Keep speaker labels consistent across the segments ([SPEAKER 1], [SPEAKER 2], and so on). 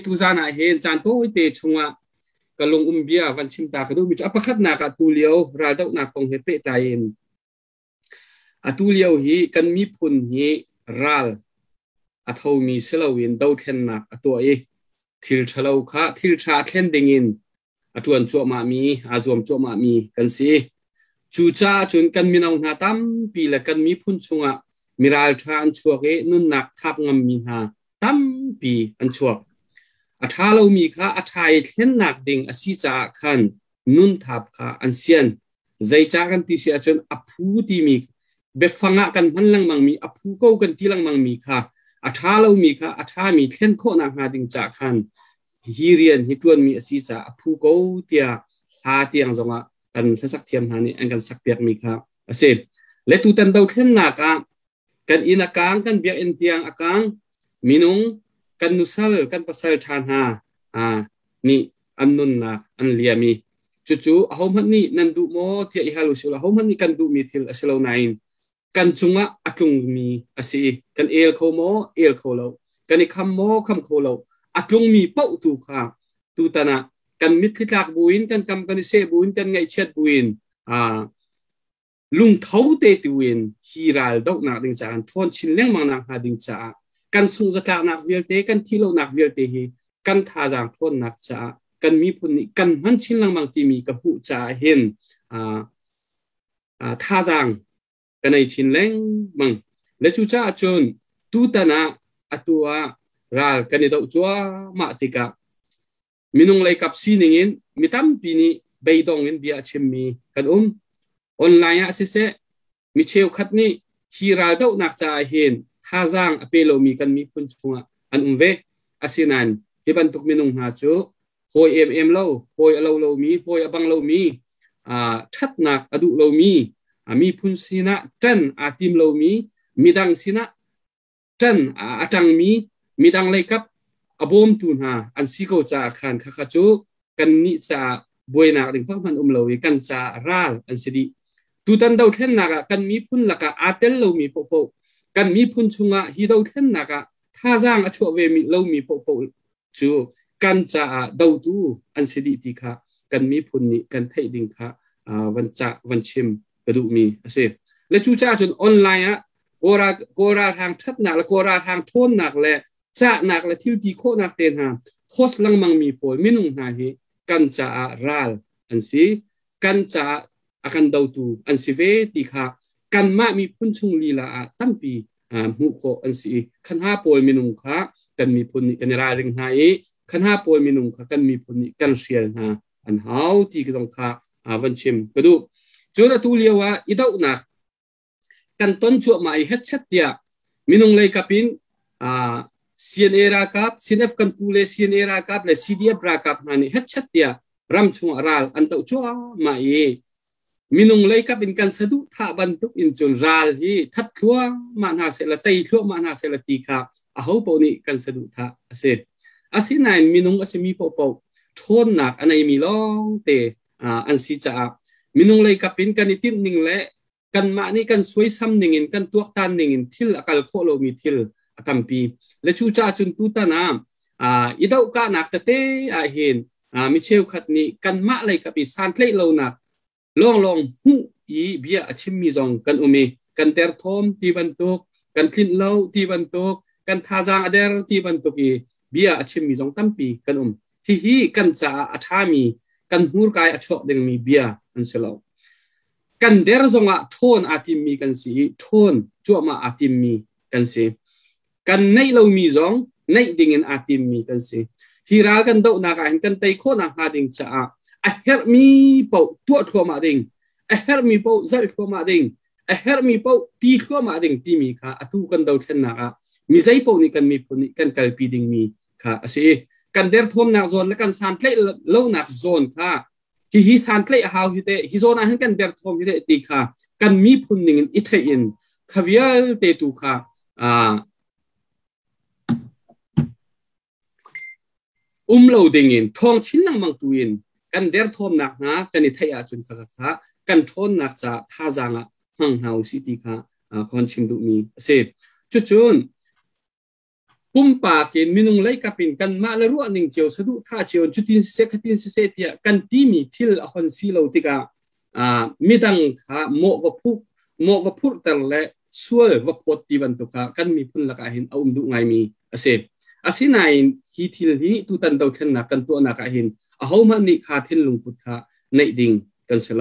[SPEAKER 1] tu zana hen chan to te chunga kalung umbia van chimta kadu mi apakhat na ka tu leo ra dau na kong he pe ta in atu leo hi kan mi phun hi ral athau mi selawin dau then na ato e thil thalo kha thil tha thlen dingin atuan cho ma mi azom cho ma mi kan si chu cha chun kan minau na tam pi la kan mi phun chunga miral than chuak e nun nak khap ngam mi ha tam pi an chuak athalo mi kha athai thlen nak ding asi cha khan nun thap kha an sian zai cha kan ti sia chun aphu ti mi be fanga kan man lang mang mi aphu ko kan ti lang mang mi kha athalo mi kha atha mi thlen kho na nga ding cha khan hirian hituan mi asi cha aphu ko tia ha tiang zonga kan thasak thiam hani an kan sak piak mi kha ase le tu tan dau thlen na ka kan ina kang kan biak in tiang akang minung kan nusal kan pasal than ha ni annun na an liami chu ahom hani nan du mo tia I halu sula ahom hani kan du mi thil asilo nain kan chunga atlung mi asi kan el kho mo el kho lo kan kham mo kham kho lo atlung mi pau tu kha tu tana kan mit khitlak buin kan kam kan se buin kan ngai chet buin lung thau te tuin hiral dok na ding cha an thon chin leng mang na ha ding cha kan sung za nak vial te kan thilo nak vial te hi kan tha jang thon nak cha kan mi phun ni kan man chin lang mang ti mi ka hu cha hen tha jang kan ai chin leng mang le chu cha chon tu ta na atua ral kan do chua ma tika minung lai kap si ningin mitam pini beidong in bia chimmi kan online se mi cheu khat ni hiral do nak cha hen tha jang apelo mi kan mi phun chunga an ve asinan hiban tuk minung ha chu hoi lo hoi alo mi hoi abang lo mi that nak adu lo mi mi phun sina tan atim lo mi midang sina tan atang mi midang lai kap abom tun ha an siko cha khan kha chu kan ni cha boina ring phak man lo kan cha ral an sidi tu tan dau thlen naka kan mi phun laka atel lo mi po kan mi phun chunga hi dau thlen naka tha jang achu ve mi lo mi po chu kan cha dau tu an sidi ti kha kan mi phun ni kan thei ding kha van cha van chim kadu mi ase le chu cha chun online kora thang that nak la kora thang thon nak le cha nak la thil ti kho nak ten ha host lang mang mi pol minung na hi kan cha ral an si kan cha akan dau tu an si ve ti kha kan ma mi phun chung li la tampi mu ko an si khan ha pol minung kha kan mi phun ni kan ra ring hai khan ha pol minung kha kan mi phun ni kan sial na an hau ti ka jong kha van chim kadu chuna tu liawa idau na kan ton chu mai het chat tia minung lei kapin CNA ra kap CNF kan pule CNA ra kap le CDF ra kap hani het chat tia ram chung ral an tau chu mai minung lei kap in kan sadu tha ban tuk in chun ral hi that thua ma na se la tai thua ma na se la ti kha a ho po ni kan sadu tha ase asinain minung asimi po thon nak anai mi long te an si cha minung lei kapin kan itin ning le kan ma ni kan suai sam ningin kan tuak tan ningin thil akal kho lo mi thil akampi le chu cha chun tu ta na idau ka nak te hin mi cheu khat ni kan ma lei kapi san tlei lo nak long hu I bia achim mi zong kan umi kan ter thom ti ban tok kan thin lo ti ban tok kan tha jang ader ti ban tok I bia achim mi zong tampi kan hi kan cha athami kan hur kai achok ding mi bia an selo kan der zonga thon atim mi kan si thon chuama atim mi kan si kan nei lo mi zong nei ding in atim mi kan si hiral kan do na ka hin kan tai kho na ha ding cha a her mi po tu thua ma ding a her mi po zal thua ma ding a her mi po ti thua ma ding ti mi kha atu kan do then na ka mi zai po ni kan mi po ni kan kal pi ding mi kha ase kan der thom na zon la kan san play lo na zon kha hi san play how hi te hi zon a hin kan der thom hi te ti kha kan mi phun ning in I thei in khavial te tu kha lo ding in thong chin lang mang tu in kan der thom nak na kan I thei a chun kha kan thon nak cha tha janga hang hau city kha kon chim du mi ase chu chun ปุ่มปากินมินุงไลกับปินกันมาละรัวนิ่งเจียวสะดุท่าเจียวจุดที่เสกที่เสเตียกันที่มีทิลคนสีเหลาติกามีดังขาโมวพุแต่ละส่วนวพดที่บรรทุกกันมีพุ่นละกาเห็นเอาดูไงมีอาศัยในฮีทิลนี้ตุตันดาวเชนนักกันตัวนักเห็นเอามันนี่ขาเทนลุงพุทธะในดิ่งกันเสล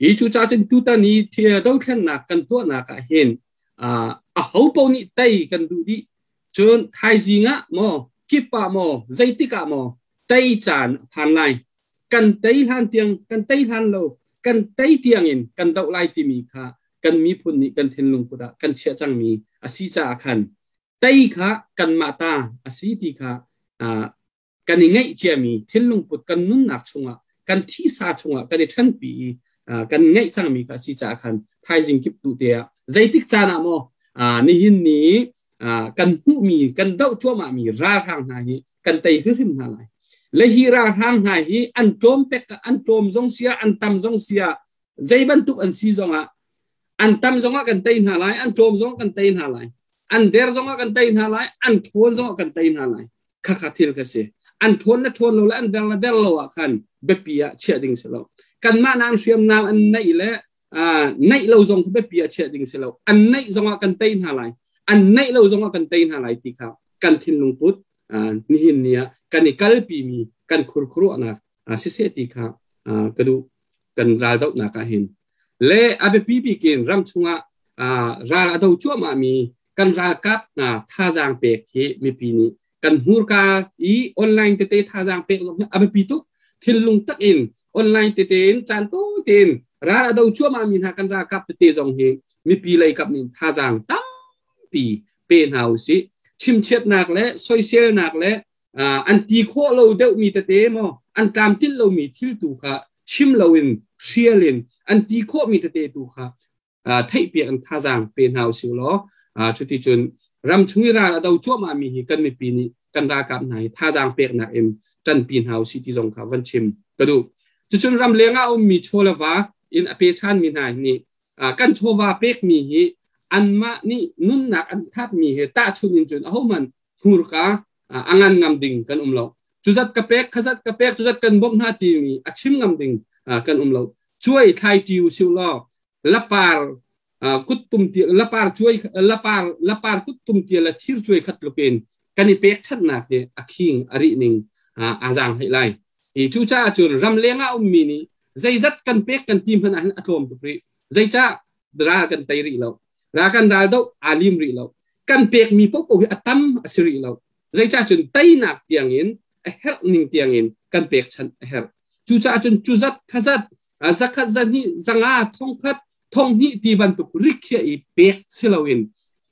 [SPEAKER 1] อีจูจ่าจันตุตันนี้ที่ดาวเชนนักกันตัวนักเห็นเอาปอนี่ไตกันดูดิจนไทยจิงะโมกิปะโมใจติกะโมไตจานผ่านไลกันไตหันเตียงกันไตหันโลกันไตเตียงอินกันดาวไลที่มีค่ะกันมีพุ่นนี่กันเทนลุงพุทธะกันเชื่อจังมีอาศิจ่าขันไตค่ะกันมาตาอาศิติค่ะกันยังไงเจียมีเทนลุงพุทธกันนุ่นหนักชงกันที่สาชงกันทันปีกันไงจังมีค่ะอาศิจ่าขันไทยจิงกิบตุเตียใจติกจานะโมนี่หินนี้กันผู้มีกันเดาชัวมามีราทางหายกันไตริมหาไหลและฮีราทางหายอันโจมเป็กอันโจมจงเสียอันตำจงเสียใจบรรทุกอันซีจงอันตำจงกันไตหาไหลอันโจมจงกันไตหาไหลอันเดร์จงกันไตหาไหลอันทวนจงกันไตหาไหลข้าทิลกันเสียอันทวนและทวนโลและอันเดร์โลกันเบียเชื่อดิ่งเสลกันมานานเสียมนามอันไหนและไหนเราจงเบียเชื่อดิ่งเสลอันไหนจงกันไตหาไหลอันไหนเราจงกันไตหาไหลติค่ะกันทินลุงพุทธนี่หินเนียกันนิกัลปีมีกันครุนะเสียติค่ะกระดูกันราดนักเห็นและอาเบปีกินรำชงราดาวชัวมามีกันรากับท่าจางเป็กที่มีปีนี้กันหูกาอีออนไลน์เตะท่าจางเป็กอาเบปีตุกทินลุงตักอินออนไลน์เตะจันโตเต็นราดาวชัวมามีหากันรากับเตะจงเฮมีปีเลยกับนี่ท่าจางตั้งปีเป็นเฮาสิชิมเช็ดนักและโซเชียลนักและอันตีโคเราเดามีเตะมั้งอันตามที่เรามีที่ตัวค่ะชิมเราอินเชียร์ลินอันตีโคมีเตะตัวค่ะไทยเปียนท่าจางเป็นเฮาสิล้อชุดที่จนรำช่วยราดาวชัวมามีกันในปีนี้กันรากับไหนท่าจางเปียกนักเอ็มจันปีนเฮาสิที่จงค่ะวันชิมกระดูจุดจนรำเลี้ยงเอามีโชลวาอินอเปชันมีไหนนี่กันโชวาเปียกมีอันมานี่นุ่นหนักอันทับมีเหตุชุนินจนเอามันหูรกาอังานงามดิ่งกันเราจุดกระเปกขจัดกระเปกจุดกันบ่มหน้าที่มีอาชิมงามดิ่งกันเราช่วยไทยจิวสิวล้อละปาร์กุตุมเตียละปาร์ช่วยละปาร์กุตุมเตียละทิรช่วยขัดกระเป็นกันนี่เปกชัดหนักเนี่ยอาคิงอารินิงอาจางให้ไล่จูจ้าจุนรำเลี้ยงเอามีนี่ใจจัดกันเปกกันทีมพนันอัตโนมัติใจจ้าดรากันไตริเรารากันดาดอาลิมริเรากันเปกมีพวกอัตัมอสิริเราใจจ้าจนไตนักเตียงอินเฮรนิงเตียงอินกันเปกชันเฮรจูจ้าจนจูจัดขจัดสักขจัดนี่สังอาทองคัดทองนี่ตีบันตุกริกเขียอีเปกสิลาวิน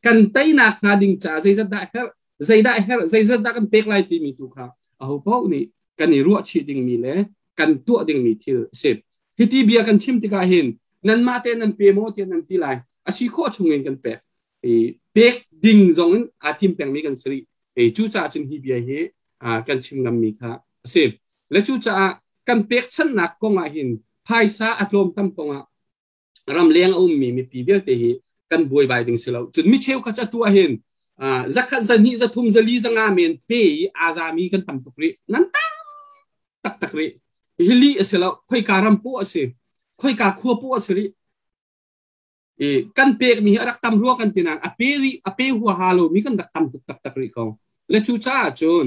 [SPEAKER 1] กันไตนักนาดิงจ้าใจจัดได้เฮรใจจัดได้กันเปกไลตีมีตุค่ะเอาพวกนี้กันนี่รัวชีดิงมีเลยกันตัวดิงมีที่เสพที่ตีเบียกันชิมติกาเห็นนั่นมาเตนันเปียโมเตนันตีไลอาชีพโคชงเงินกันเปกเปกดิ่งจงอาทิมแปงมีกันสรีจูจ่าจนฮีเบียเฮกันชิมงามีค่ะเสพและจูจ่ากันเปกชั้นหนักกงอาหินภายซาอัตลมตั้มกงรำเลี้ยงอุ้มมีปีเบียเตะกันบวยใบดิ่งเสลาจนมิเชลขจัดตัวเห็นจักจันนี่จะทุ่มจะลีจะงาเมนเปย์อาซามีกันตั้มตุกรีนั่นตักรีฮิลีเสลาค่อยการำปัวเสค่อยการขัวปัวสิริกันเปกมีรักตำรัวกันตินันอเปหัวฮาโลมีกันรักตำตักรีของและชูชาจน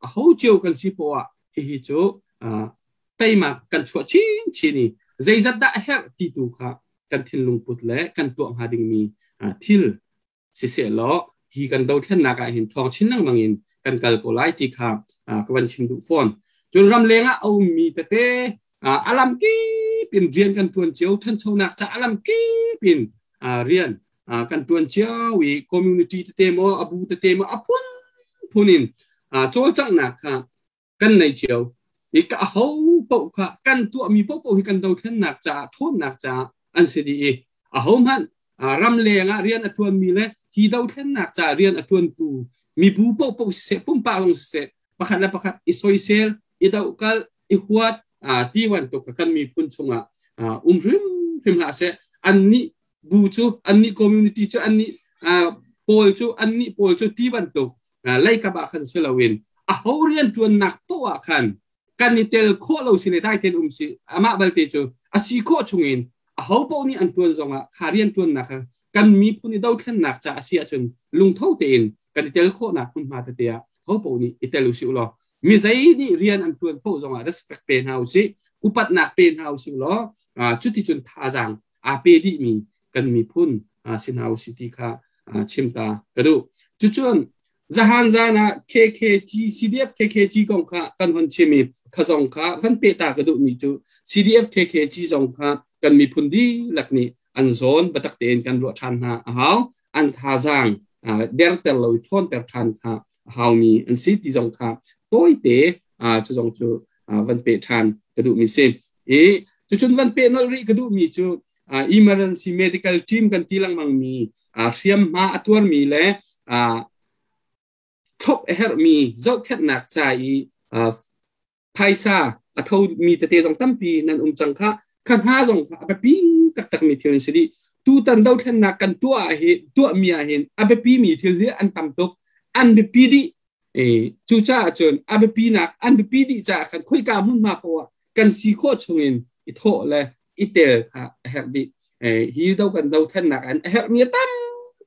[SPEAKER 1] เขาเจียวกันสิปัวฮิโจไตมากันชัวชินีใจจัดได้เฮรติตุค่ะกันทินลุงพุทธและกันตัวหาดิงมีทิลเสียล้อฮีกันดาวเทียนนักเห็นทองชิ้นนั่งมังอินกันกัลโกไลติค่ะกวันชิมดุฟอนจนรำเลงเอามีเตอาลัมกีเป็นเรียนกันตัวนเจียวท่านชาวนักจะอาลัมกีเป็นเรียนกันตัวนเจียววิคอมมูนิตี้เตมอบูเตมอพุนินโจจังนักค่ะกันในเจียวอีกเขาปกค่ะกันตัวมีปกกันดาวเทียนนักจะทนนักจะอันเสดีเขามันรำเลงเรียนอัตวนมีเลยที่ดาวเทียนนักจะเรียนอัตวนตูมีบูปกเสปุ่มปากลงเสประคัดและประคัดอิสโอยเซลอิดาวกัลอิฮวัดที่วันตกกันมีปุ่นชงริมหาเสอันนี้บูจูอันนี้คอมมูนิตี้จูอันนี้ ปอลจูอันนี้ปอลจูที่บันตุกไล่กับขันเสลวินเขาเรียนจวนนักตัวขันกันนี่เตลโคเราสิในได้เทนสิอามาบัลเตจูอาศิโคชงอินเขาปอนี่อันจวนจงขาเรียนจวนนักกันมีผู้นี้ดาวแค่นักจะอาเซียจนลุงเท่าเต็นกันนี่เตลโคนักคุณมาเตียเขาปอนี่เตลสิอุลอมีใจนี่เรียนอันจวนปอจงrespect เป็นเฮาสิอุปัตนักเป็นเฮาสิอุลอจุดที่จนท่าจังเปดีมีกันมีพุ่นสินเฮาสิที่ข้าชิมตากระดูจุดจวนZahan zana KKG CDF KKG กองข้ากันวันชิมีขจงข้าวันเปตากระดูมีจู CDF KKG จงข้ากันมีพุนดีหลักนี้อันโซนบัตักเตนกันรัวทันหาหาวอันท่าจังเดร์เตลลอยทอนเตอร์ทันข้าหาวมีอันซีที่จงข้าตัวเตจะจงจูวันเปทันกระดูมีเซมจุดวันเปนอริกระดูมีจูemergency medical team กันที่ลังมังมีเรียมมาตัวมีและครบเฮร์มีเจ้าแค่หนักใจไพซ่าเท่ามีแต่เตจงตั้มปีนั่นจังค่ะขันห้าจงค่ะแบบปีตักมีเทียนสิริตูตันดาวแค่หนักกันตัวมีเห็นแบบปีมีเทียนอันตั้มตกอันแบบปีดิจูจ้าจนแบบปีหนักอันแบบปีดิจ้าขันคุยการมุ่งมาเพราะว่ากันสีโคชงอินอิโตเลยอิเตลค่ะเฮร์ดิฮีดาวกันดาวแค่หนักอันเฮร์มีตั้ม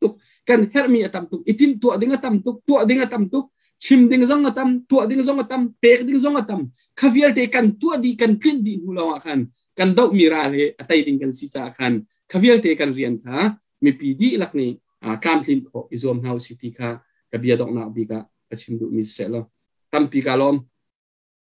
[SPEAKER 1] ตุกกันเฮร์มีตั้มตุกอิติมตัวดิ้งตั้มตุกตัวดิ้งตั้มตุกชิมดิ้งซองตั้มตัวดิ้งซองตั้มเปกดิ้งซองตั้มข้าวิลเตกันตัวดีกันขึ้นดีหูเราขันกันดาวมีราเลอัตยดิ้งกันสิจ้าขันข้าวิลเตกันเรียนค่ะมีปีดีหลักนี้การพินโคอิซอมเฮาสิติค่ะกับเบียดอกนาบิกะชิมดูมิเซลตั้มปีกาลอม